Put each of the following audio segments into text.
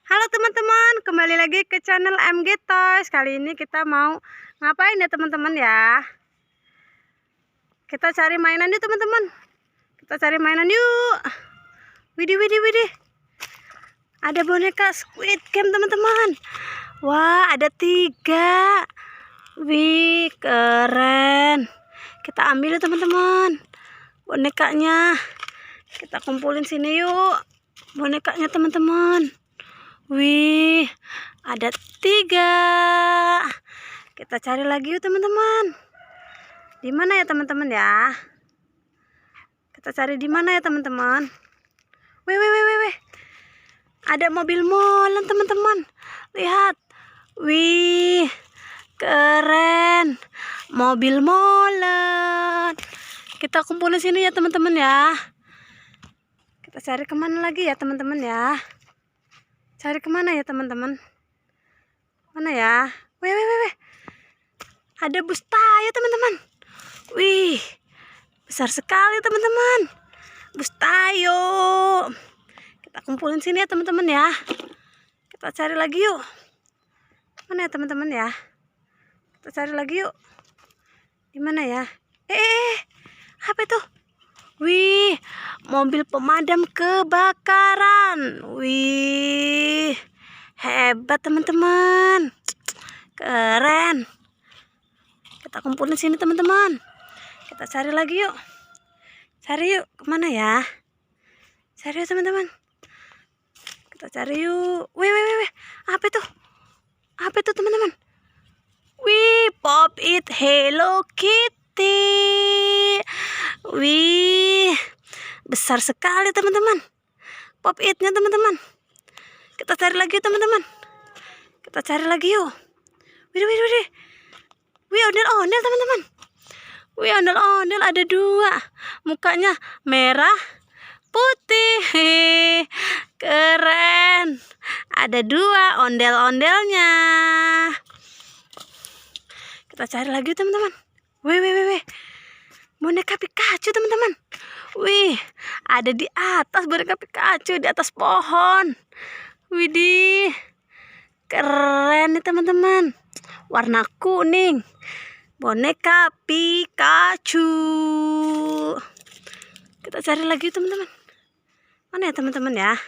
Halo teman-teman, kembali lagi ke channel MG Toys. Kali ini kita mau ngapain ya teman-teman ya? Kita cari mainan yuk teman-teman. Kita cari mainan yuk. Widih, widih, widih. Ada boneka Squid Game teman-teman. Wah, ada 3. Wih, keren. Kita ambil ya teman-teman bonekanya. Kita kumpulin sini yuk bonekanya teman-teman. Wih, ada 3. Kita cari lagi yuk teman-teman. Di mana ya teman-teman ya? Kita cari di mana ya teman-teman? Wih. Ada mobil molen teman-teman. Lihat. Wih, keren. Mobil molen. Kita kumpulin sini ya teman-teman ya. Kita cari kemana lagi ya teman-teman ya? Cari kemana ya teman-teman? Mana ya? Wih. Ada bus Tayo teman-teman. Wih, besar sekali teman-teman. Bus Tayo. Kita kumpulin sini ya teman-teman ya. Kita cari lagi yuk. Mana ya teman-teman ya? Kita cari lagi yuk. Di mana ya? Apa itu? Wih, mobil pemadam kebakaran. Wih, hebat teman-teman. Keren. Kita kumpulin sini teman-teman. Kita cari lagi yuk. Cari yuk. Kemana ya? Cari yuk teman-teman. Kita cari yuk. Wih. Apa itu? Apa itu teman-teman? Wih, Pop It Hello Kitty. Wih, besar sekali teman-teman. Pop It-nya teman-teman. Kita cari lagi yuk teman-teman. Kita cari lagi yuk. Wih. Wih, ondel-ondel teman-teman. Wih, ondel-ondel ada 2. Mukanya merah, putih. Keren. Ada 2 ondel-ondelnya. Kita cari lagi teman-teman. Wih. Boneka Pikachu teman-teman. Wih, ada di atas boneka Pikachu, di atas pohon. Widih, keren nih teman-teman. Warna kuning. Boneka Pikachu. Kita cari lagi teman-teman. Mana ya teman-teman ya?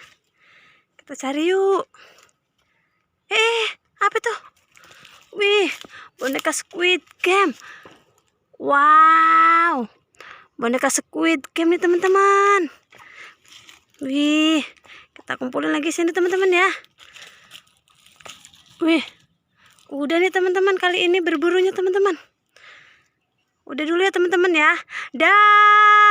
Kita cari yuk. Apa tuh? Wih, boneka Squid Game. Wow, boneka Squid Game nih teman-teman. Wih, kita kumpulin lagi sini teman-teman ya. Wih, udah nih teman-teman, kali ini berburunya teman-teman. Udah dulu ya teman-teman ya. Dah.